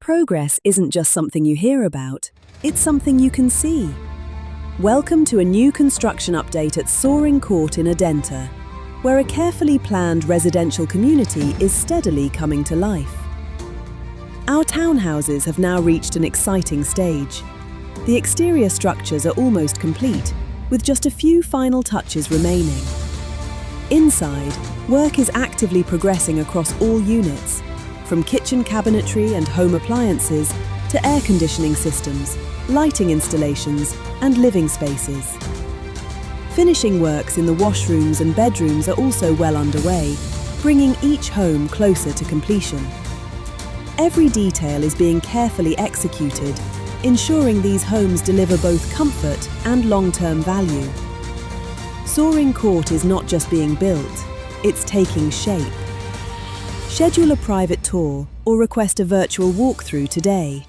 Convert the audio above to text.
Progress isn't just something you hear about, it's something you can see. Welcome to a new construction update at Soaring Court in Adenta, where a carefully planned residential community is steadily coming to life. Our townhouses have now reached an exciting stage. The exterior structures are almost complete, with just a few final touches remaining. Inside, work is actively progressing across all units, from kitchen cabinetry and home appliances to air conditioning systems, lighting installations, and living spaces. Finishing works in the washrooms and bedrooms are also well underway, bringing each home closer to completion. Every detail is being carefully executed, ensuring these homes deliver both comfort and long-term value. Soaring Court is not just being built, it's taking shape. Schedule a private tour or request a virtual walkthrough today.